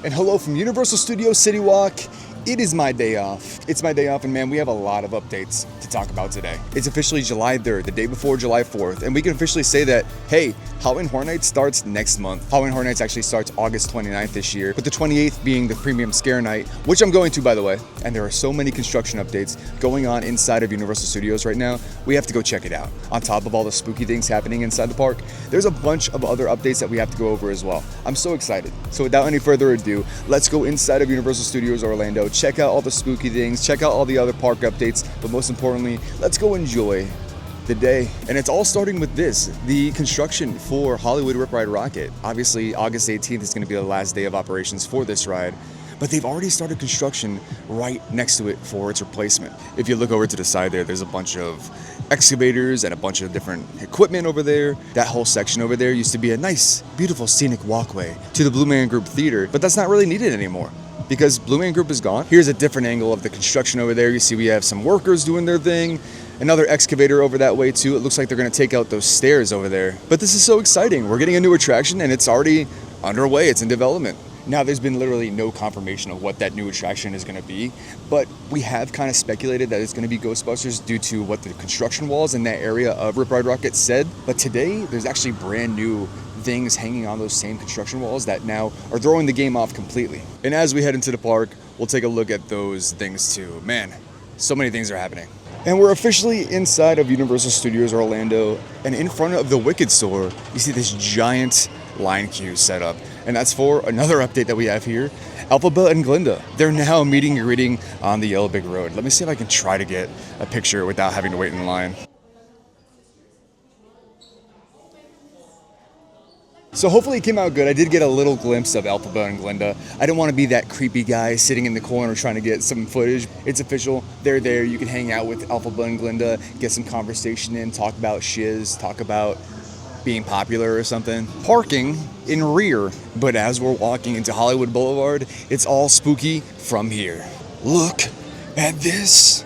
And hello from Universal Studios City Walk. It is my day off. It's my day off, and man, we have a lot of updates to talk about today. It's officially July 3rd, the day before July 4th, and we can officially say that, hey, Halloween Horror Nights starts next month. Halloween Horror Nights actually starts August 29th this year, with the 28th being the premium scare night, which I'm going to, by the way. And there are so many construction updates going on inside of Universal Studios right now, we have to go check it out. On top of all the spooky things happening inside the park, there's a bunch of other updates that we have to go over as well. I'm so excited. So without any further ado, let's go inside of Universal Studios Orlando, check out all the spooky things, check out all the other park updates, but most importantly, let's go enjoy the day. And it's all starting with this, the construction for Hollywood Rip Ride Rocket. Obviously, August 18th is going to be the last day of operations for this ride, but they've already started construction right next to it for its replacement. If you look over to the side there's a bunch of excavators and a bunch of different equipment over there. That whole section over there used to be a nice, beautiful scenic walkway to the Blue Man Group Theater, but that's not really needed anymore because Blue Man Group is gone. Here's a different angle of the construction over there. You see we have some workers doing their thing, another excavator over that way too. It looks like they're gonna take out those stairs over there. But this is so exciting. We're getting a new attraction and it's already underway, it's in development. Now, there's been literally no confirmation of what that new attraction is going to be, but we have kind of speculated that it's going to be Ghostbusters due to what the construction walls in that area of Rip Ride Rocket said. But today, there's actually brand new things hanging on those same construction walls that now are throwing the game off completely. And as we head into the park, we'll take a look at those things too. Man, so many things are happening. And we're officially inside of Universal Studios Orlando, and in front of the Wicked store, you see this giant line queue set up. And that's for another update that we have here. Alphaba and Glinda, they're now meeting and greeting on the Yellow Brick Road. Let me see if I can try to get a picture without having to wait in line. So hopefully it came out good. I did get a little glimpse of Alphaba and Glinda. I didn't want to be that creepy guy sitting in the corner trying to get some footage. It's official. They're there. You can hang out with Alphaba and Glinda, get some conversation in, talk about shiz, talk about being popular or something. Parking in rear, but as we're walking into Hollywood Boulevard, it's all spooky from here. Look at this.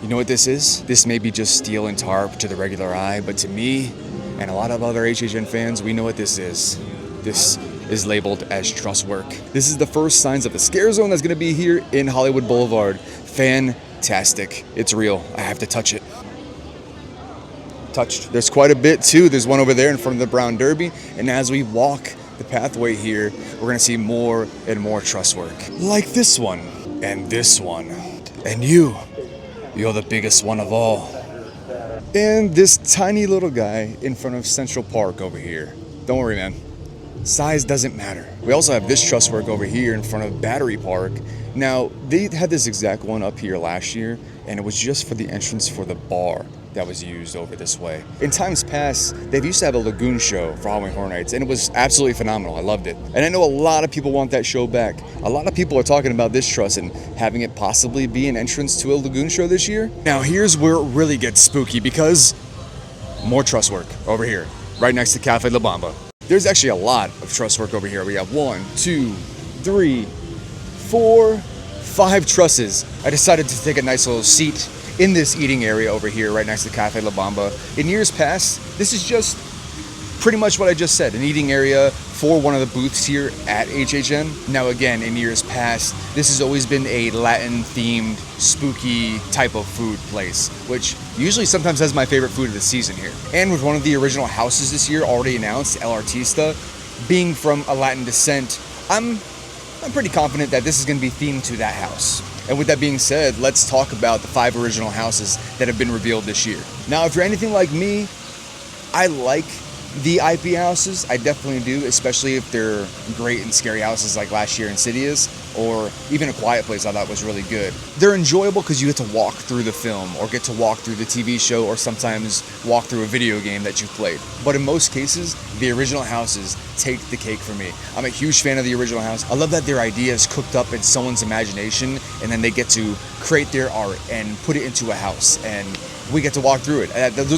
You know what this is? This may be just steel and tarp to the regular eye, but to me and a lot of other HHN fans, we know what this is. This is labeled as truss work. This is the first signs of the scare zone that's gonna be here in Hollywood Boulevard. Fantastic. It's real. I have to touch it. Touched. There's quite a bit too. There's one over there in front of the Brown Derby, and as we walk the pathway here, we're gonna see more and more truss work, like this one and this one, and you're the biggest one of all, and this tiny little guy in front of Central Park over here. Don't worry, man, size doesn't matter. We also have this truss work over here in front of Battery Park. Now, they had this exact one up here last year, and it was just for the entrance for the bar that was used over this way. In times past, they've used to have a lagoon show for Halloween Horror Nights, and it was absolutely phenomenal. I loved it. And I know a lot of people want that show back. A lot of people are talking about this truss and having it possibly be an entrance to a lagoon show this year. Now, here's where it really gets spooky because more truss work over here, right next to Cafe La Bamba. There's actually a lot of truss work over here. We have 1, 2, 3, 4, 5 trusses. I decided to take a nice little seat in this eating area over here right next to Cafe La Bamba. In years past, this is just pretty much what I just said, an eating area for one of the booths here at HHN. Now again, in years past, this has always been a Latin themed, spooky type of food place, which usually sometimes has my favorite food of the season here. And with one of the original houses this year already announced, El Artista, being from a Latin descent, I'm pretty confident that this is going to be themed to that house. And with that being said, let's talk about the 5 original houses that have been revealed this year. Now, if you're anything like me, I like the IP houses. I definitely do, especially if they're great and scary houses like last year Insidious, or even A Quiet Place I thought was really good. They're enjoyable because you get to walk through the film or get to walk through the TV show or sometimes walk through a video game that you played. But in most cases, the original houses take the cake for me. I'm a huge fan of the original house. I love that their idea is cooked up in someone's imagination and then they get to create their art and put it into a house and we get to walk through it.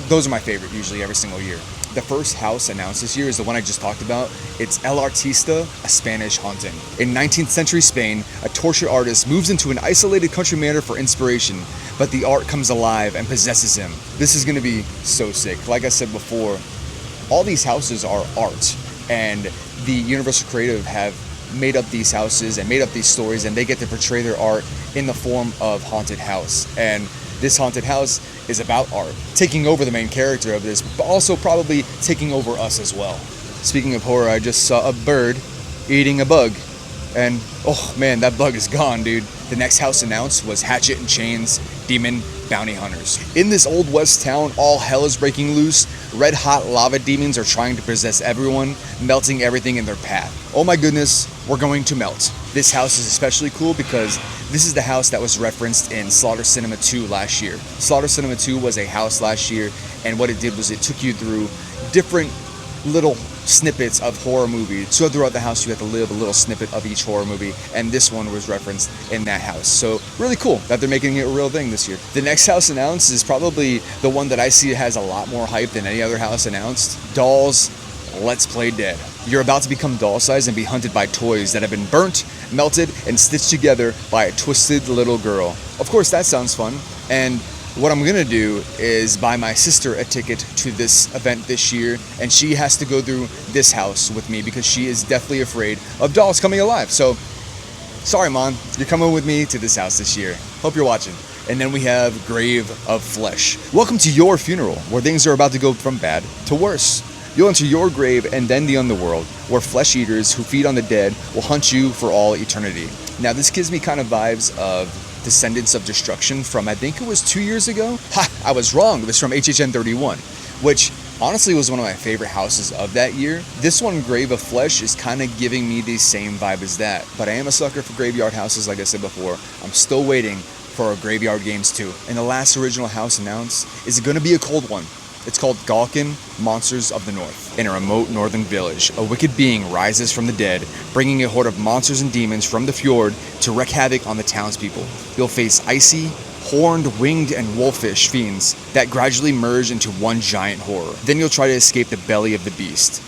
Those are my favorite usually every single year. The first house announced this year is the one I just talked about. It's El Artista, a Spanish haunting. In 19th century Spain, a tortured artist moves into an isolated country manor for inspiration, but the art comes alive and possesses him. This is gonna be so sick. Like I said before, all these houses are art, and the Universal Creative have made up these houses and made up these stories, and they get to portray their art in the form of haunted house. And this haunted house is about art, taking over the main character of this, but also probably taking over us as well. Speaking of horror, I just saw a bird eating a bug, and oh man, that bug is gone, dude. The next house announced was Hatchet and Chains Demon Bounty Hunters. In this Old West town, all hell is breaking loose. Red hot lava demons are trying to possess everyone, melting everything in their path. Oh my goodness, we're going to melt. This house is especially cool because this is the house that was referenced in Slaughter Cinema 2 last year. Slaughter Cinema 2 was a house last year, and what it did was it took you through different little snippets of horror movies. So throughout the house you had to live a little snippet of each horror movie, and this one was referenced in that house. So really cool that they're making it a real thing this year. The next house announced is probably the one that I see has a lot more hype than any other house announced. Dolls Let's Play Dead. You're about to become doll size and be hunted by toys that have been burnt, melted, and stitched together by a twisted little girl. Of course, that sounds fun, and what I'm gonna do is buy my sister a ticket to this event this year, and she has to go through this house with me because she is deathly afraid of dolls coming alive. So, sorry Mom, you're coming with me to this house this year. Hope you're watching. And then we have Grave of Flesh. Welcome to your funeral, where things are about to go from bad to worse. You'll enter your grave and then the underworld, where flesh eaters who feed on the dead will hunt you for all eternity. Now this gives me kind of vibes of Descendants of Destruction from, I think it was 2 years ago. Ha! I was wrong. It was from HHN 31, which honestly was one of my favorite houses of that year. This one, Grave of Flesh, is kind of giving me the same vibe as that, but I am a sucker for graveyard houses, like I said before. I'm still waiting for Graveyard Games 2. And the last original house announced is going to be a cold one. It's called Galkin, Monsters of the North. In a remote northern village, a wicked being rises from the dead, bringing a horde of monsters and demons from the fjord to wreak havoc on the townspeople. You'll face icy, horned, winged, and wolfish fiends that gradually merge into one giant horror. Then you'll try to escape the belly of the beast.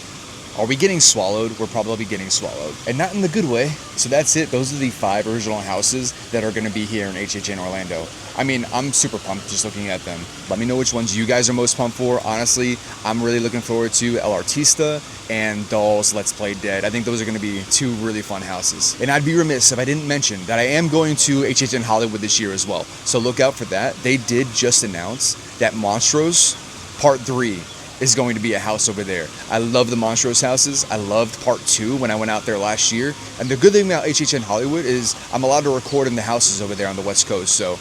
Are we getting swallowed? We're probably getting swallowed. And not in the good way. So that's it. Those are the 5 original houses that are going to be here in HHN Orlando. I mean, I'm super pumped just looking at them. Let me know which ones you guys are most pumped for. Honestly, I'm really looking forward to El Artista and Dolls Let's Play Dead. I think those are going to be 2 really fun houses. And I'd be remiss if I didn't mention that I am going to HHN Hollywood this year as well. So look out for that. They did just announce that Monstros Part 3 is going to be a house over there. I love the Monstros houses. I loved Part 2 when I went out there last year. And the good thing about HHN Hollywood is I'm allowed to record in the houses over there on the West Coast. So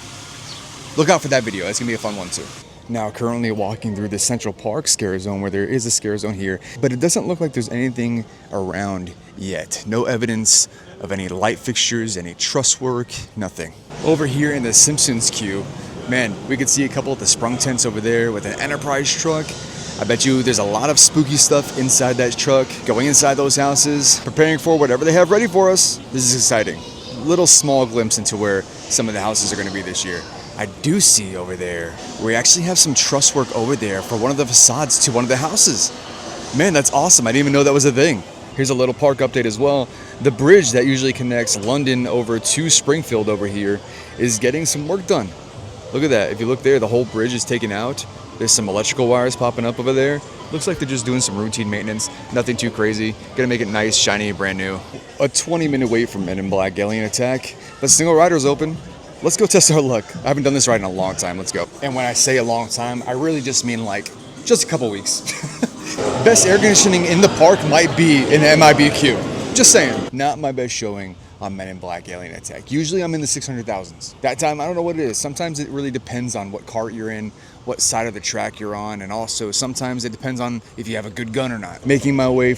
look out for that video. It's gonna be a fun one too. Now currently walking through the Central Park scare zone, where there is a scare zone here, but it doesn't look like there's anything around yet. No evidence of any light fixtures, any truss work, nothing. Over here in the Simpsons queue, man, we could see a couple of the sprung tents over there with an Enterprise truck. I bet you there's a lot of spooky stuff inside that truck, going inside those houses, preparing for whatever they have ready for us. This is exciting. Little small glimpse into where some of the houses are going to be this year. I do see over there, we actually have some truss work over there for one of the facades to one of the houses. Man, that's awesome. I didn't even know that was a thing. Here's a little park update as well. The bridge that usually connects London over to Springfield over here is getting some work done. Look at that. If you look there, the whole bridge is taken out. There's some electrical wires popping up over there. Looks like they're just doing some routine maintenance. Nothing too crazy. Gonna make it nice, shiny, brand new. A 20-minute wait for Men in Black Alien Attack. The single rider's open. Let's go test our luck. I haven't done this ride in a long time. Let's go. And when I say a long time, I really just mean like just a couple weeks. Best air conditioning in the park might be in MIBQ. Just saying. Not my best showing on Men in Black Alien Attack. Usually I'm in the 600,000s. That time, I don't know what it is. Sometimes it really depends on what cart you're in, what side of the track you're on, and also sometimes it depends on if you have a good gun or not. Making my way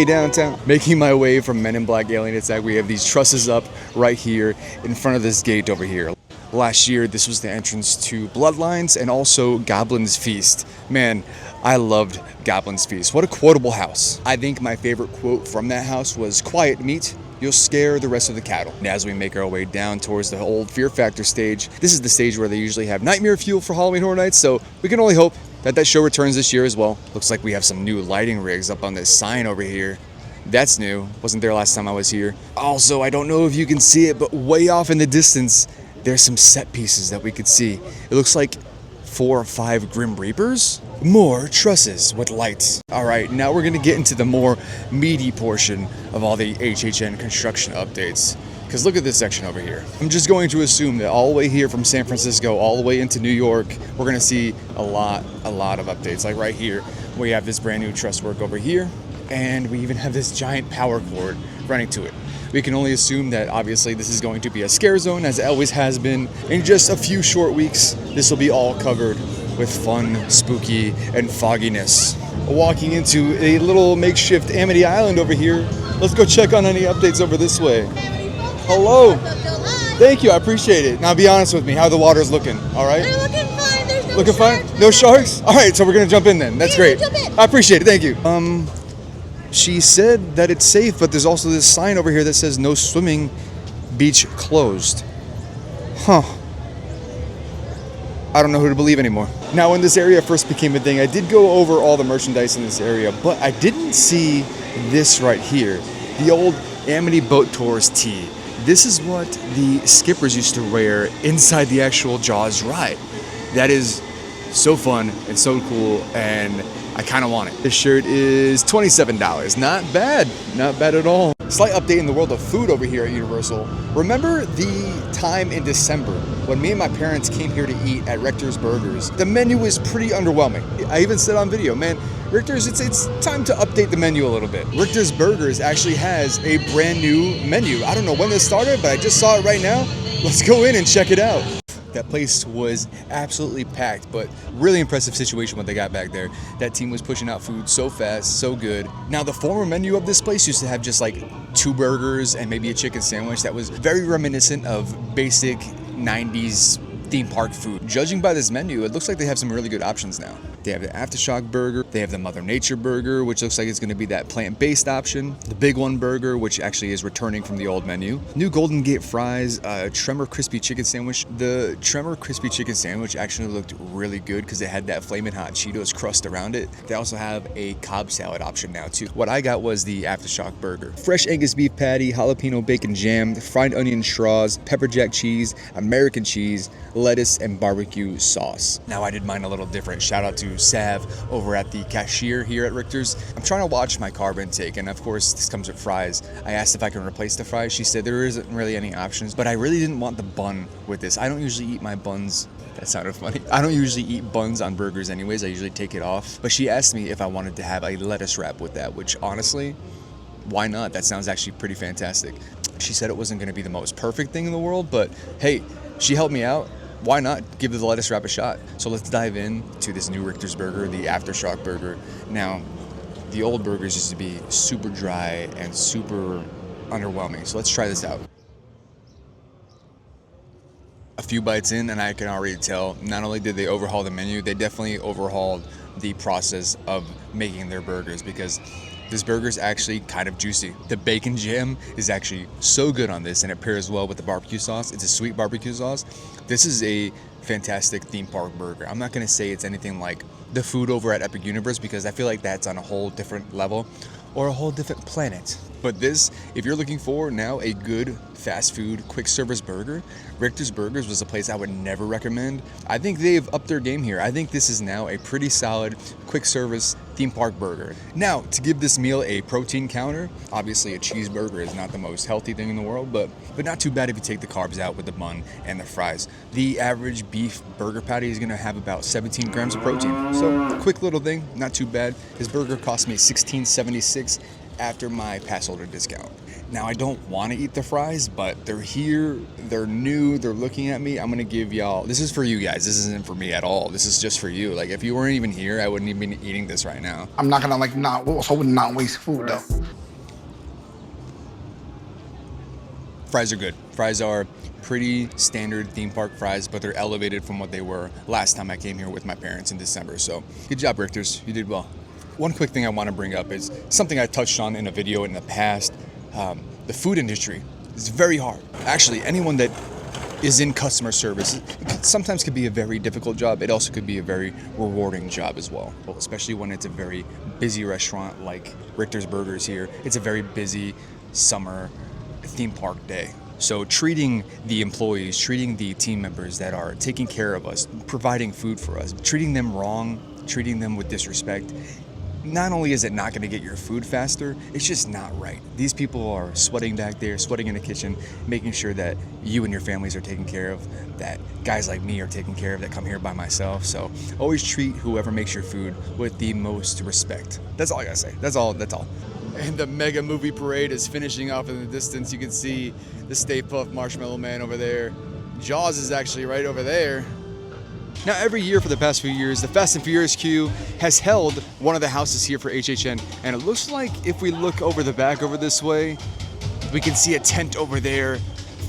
downtown. Making my way from Men in Black Alien Attack, we have these trusses up right here in front of this gate over here. Last year, this was the entrance to Bloodlines and also Goblin's Feast. Man, I loved Goblin's Feast. What a quotable house. I think my favorite quote from that house was, "Quiet meat, you'll scare the rest of the cattle." And as we make our way down towards the old Fear Factor stage, this is the stage where they usually have Nightmare Fuel for Halloween Horror Nights, so we can only hope that show returns this year as well. Looks like we have some new lighting rigs up on this sign over here. That's new. Wasn't there last time I was here. Also, I don't know if you can see it, but way off in the distance, there's some set pieces that we could see. It looks like 4 or 5 Grim Reapers. more trusses with lights. All right, now we're gonna get into the more meaty portion of all the HHN construction updates. Because look at this section over here. I'm just going to assume that all the way here from San Francisco, all the way into New York, we're gonna see a lot of updates. Like right here, we have this brand new truss work over here, and we even have this giant power cord running to it. We can only assume that obviously this is going to be a scare zone, as it always has been. In just a few short weeks, this will be all covered with fun, spooky, and fogginess. Walking into a little makeshift Amity Island over here. Let's go check on any updates over this way. Hello. Thank you, I appreciate it. Now be honest with me, how the water's looking, all right? They're looking fine, there's no looking sharks. Fine? No sharks? All right, so we're gonna jump in then. That's great. Jump in. I appreciate it, thank you. She said that it's safe, but there's also this sign over here that says no swimming, beach closed. Huh. I don't know who to believe anymore. Now, when this area first became a thing, I did go over all the merchandise in this area, but I didn't see this right here. The old Amity Boat Tours tee. This is what the skippers used to wear inside the actual Jaws ride. That is so fun and so cool, and I kind of want it. This shirt is $27. Not bad at all. Slight update in the world of food over here at Universal. Remember the time in December when me and my parents came here to eat at Richter's Burgers? The menu was pretty underwhelming. I even said on video, man, Richter's, it's time to update the menu a little bit. Richter's Burgers actually has a brand new menu. I don't know when this started, but I just saw it right now. Let's go in and check it out. That place was absolutely packed, but really impressive situation what they got back there. That team was pushing out food so fast, so good. Now, the former menu of this place used to have just like 2 burgers and maybe a chicken sandwich that was very reminiscent of basic 90s theme park food. Judging by this menu, it looks like they have some really good options now. They have the Aftershock burger, they have the Mother Nature burger, which looks like it's going to be that plant-based option, the Big One burger, which actually is returning from the old menu, new Golden Gate fries, Tremor crispy chicken sandwich. The Tremor crispy chicken sandwich actually looked really good because it had that flaming hot Cheetos crust around it. They also have a Cobb salad option now too. What I got was the Aftershock burger. Fresh Angus beef patty, jalapeno bacon jam, fried onion straws, pepper jack cheese, American cheese, lettuce, and barbecue sauce. Now, I did mine a little different. Shout out to Sav over at the cashier here at Richter's. I'm trying to watch my carb intake, and of course this comes with fries. I asked if I can replace the fries. She said there isn't really any options, but I really didn't want the bun with this. I don't usually eat my buns. That sounded funny. I don't usually eat buns on burgers anyways. I usually take it off. But she asked me if I wanted to have a lettuce wrap with that, which honestly, why not? That sounds actually pretty fantastic. She said it wasn't going to be the most perfect thing in the world, but hey, she helped me out. Why not give the lettuce wrap a shot? So let's dive in to this new Richter's burger, the Aftershock burger. Now, the old burgers used to be super dry and super underwhelming. So let's try this out. A few bites in and I can already tell, not only did they overhaul the menu, they definitely overhauled the process of making their burgers, because this burger is actually kind of juicy. The bacon jam is actually so good on this, and it pairs well with the barbecue sauce. It's a sweet barbecue sauce. This is a fantastic theme park burger. I'm not gonna say it's anything like the food over at Epic Universe, because I feel like that's on a whole different level or a whole different planet. But this, if you're looking for now a good fast food quick service burger, Richter's Burgers was a place I would never recommend. I think they've upped their game here. I think this is now a pretty solid quick service theme park burger. Now, to give this meal a protein counter, obviously a cheeseburger is not the most healthy thing in the world, but not too bad if you take the carbs out with the bun and the fries. The average beef burger patty is gonna have about 17 grams of protein. So, quick little thing, not too bad. This burger cost me $16.76 after my pass holder discount. Now, I don't want to eat the fries, but they're here, they're new, they're looking at me. I'm gonna give y'all, this is for you guys, this isn't for me at all. This is just for you. Like, if you weren't even here, I wouldn't even be eating this right now. I'm not gonna not waste food though. Fries are good. Fries are pretty standard theme park fries, but they're elevated from what they were last time I came here with my parents in December. So, good job, Richter's, you did well. One quick thing I want to bring up is something I touched on in a video in the past. The food industry is very hard. Actually, anyone that is in customer service, it sometimes could be a very difficult job. It also could be a very rewarding job as well, especially when it's a very busy restaurant like Richter's Burgers here. It's a very busy summer theme park day. So treating the employees, treating the team members that are taking care of us, providing food for us, treating them wrong treating them with disrespect, not only is it not going to get your food faster, it's just not right. These people are sweating back there, sweating in the kitchen, making sure that you and your families are taken care of, that guys like me are taken care of that come here by myself. So always treat whoever makes your food with the most respect. That's all I gotta say. That's all. And the mega movie parade is finishing off in the distance. You can see the Stay Puft Marshmallow Man over there. Jaws is actually right over there. Now, every year for the past few years, the Fast and Furious queue has held one of the houses here for HHN. And it looks like if we look over the back over this way, we can see a tent over there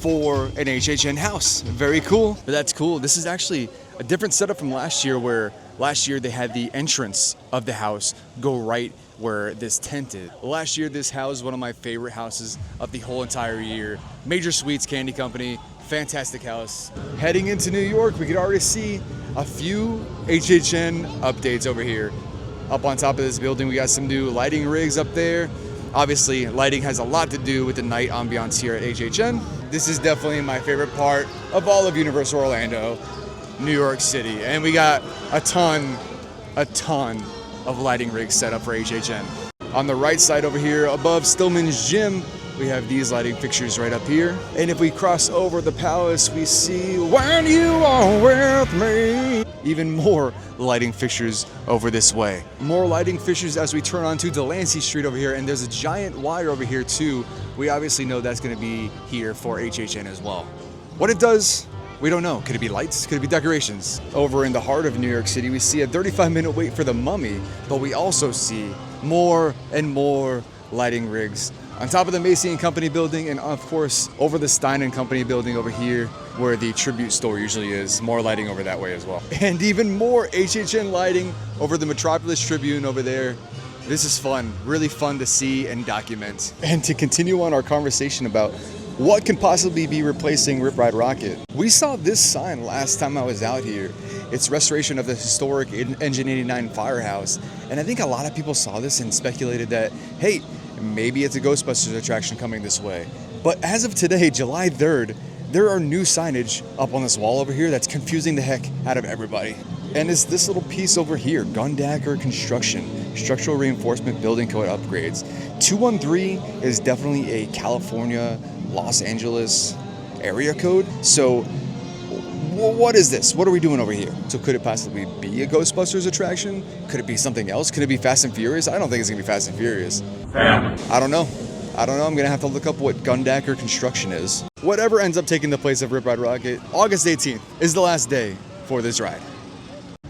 for an HHN house. Very cool. But that's cool. This is actually a different setup from last year, where last year they had the entrance of the house go right where this tent is. Last year, this house was one of my favorite houses of the whole entire year. Major Sweets Candy Company. Fantastic house. Heading into New York, we could already see a few HHN updates over here. Up on top of this building, we got some new lighting rigs up there. Obviously, lighting has a lot to do with the night ambiance here at HHN. This is definitely my favorite part of all of Universal Orlando, New York City. And we got a ton of lighting rigs set up for HHN. On the right side over here, above Stillman's Gym, we have these lighting fixtures right up here. And if we cross over the palace, we see When You Are With Me. Even more lighting fixtures over this way. More lighting fixtures as we turn onto Delancey Street over here. And there's a giant wire over here too. We obviously know that's gonna be here for HHN as well. What it does, we don't know. Could it be lights? Could it be decorations? Over in the heart of New York City, we see a 35-minute wait for the Mummy, but we also see more and more lighting rigs on top of the Macy & Company building, and of course over the Stein & Company building over here where the Tribute store usually is. More lighting over that way as well. And even more HHN lighting over the Metropolis Tribune over there. This is fun, really fun to see and document. And to continue on our conversation about what can possibly be replacing Rip Ride Rockit, we saw this sign last time I was out here. It's restoration of the historic Engine 89 firehouse. And I think a lot of people saw this and speculated that, hey, maybe it's a Ghostbusters attraction coming this way. But as of today, July 3rd, there are new signage up on this wall over here that's confusing the heck out of everybody. And it's this little piece over here, Gundaker Construction, Structural Reinforcement Building Code Upgrades. 213 is definitely a California, Los Angeles area code. So what is this? What are we doing over here? So could it possibly be a Ghostbusters attraction? Could it be something else? Could it be Fast and Furious? I don't think it's gonna be Fast and Furious. I don't know. I'm gonna have to look up what Gundaker Construction is. Whatever ends up taking the place of Rip Ride Rockit, August 18th is the last day for this ride.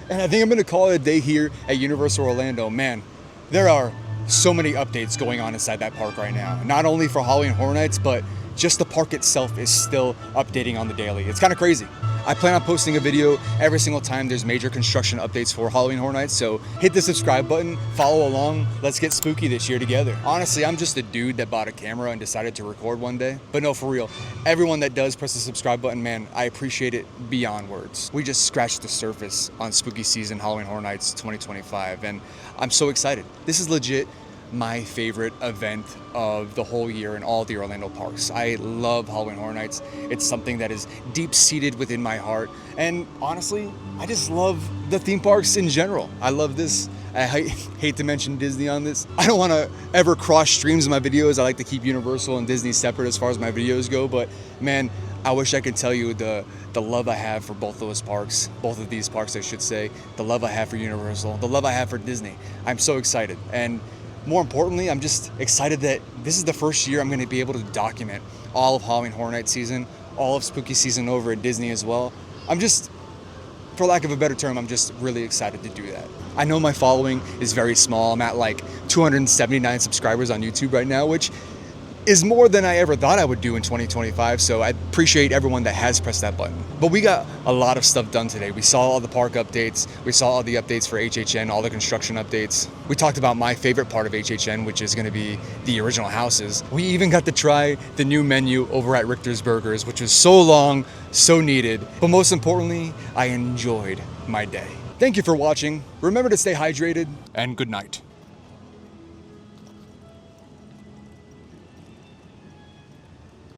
And I think I'm gonna call it a day here at Universal Orlando. Man, there are so many updates going on inside that park right now. Not only for Halloween Horror Nights, but just the park itself is still updating on the daily. It's kind of crazy. I plan on posting a video every single time there's major construction updates for Halloween Horror Nights, so hit the subscribe button, follow along, let's get spooky this year together. Honestly, I'm just a dude that bought a camera and decided to record one day. But no, for real, everyone that does press the subscribe button, man, I appreciate it beyond words. We just scratched the surface on spooky season Halloween Horror Nights 2025, and I'm so excited. This is legit my favorite event of the whole year in all the Orlando parks. I love Halloween Horror Nights. It's something that is deep-seated within my heart. And honestly, I just love the theme parks in general. I love this. I hate to mention Disney on this. I don't want to ever cross streams in my videos. I like to keep Universal and Disney separate as far as my videos go. But man, I wish I could tell you the love I have for both those parks, both of these parks I should say, the love I have for Universal, the love I have for Disney. I'm so excited. And more importantly, I'm just excited that this is the first year I'm going to be able to document all of Halloween Horror Nights season, all of spooky season over at Disney as well. I'm just, for lack of a better term, I'm just really excited to do that. I know my following is very small. I'm at like 279 subscribers on YouTube right now, which is more than I ever thought I would do in 2025, so I appreciate everyone that has pressed that button. But we got a lot of stuff done today. We saw all the park updates, we saw all the updates for HHN, all the construction updates. We talked about my favorite part of HHN, which is gonna be the original houses. We even got to try the new menu over at Richter's Burgers, which was so long, so needed. But most importantly, I enjoyed my day. Thank you for watching. Remember to stay hydrated, and good night.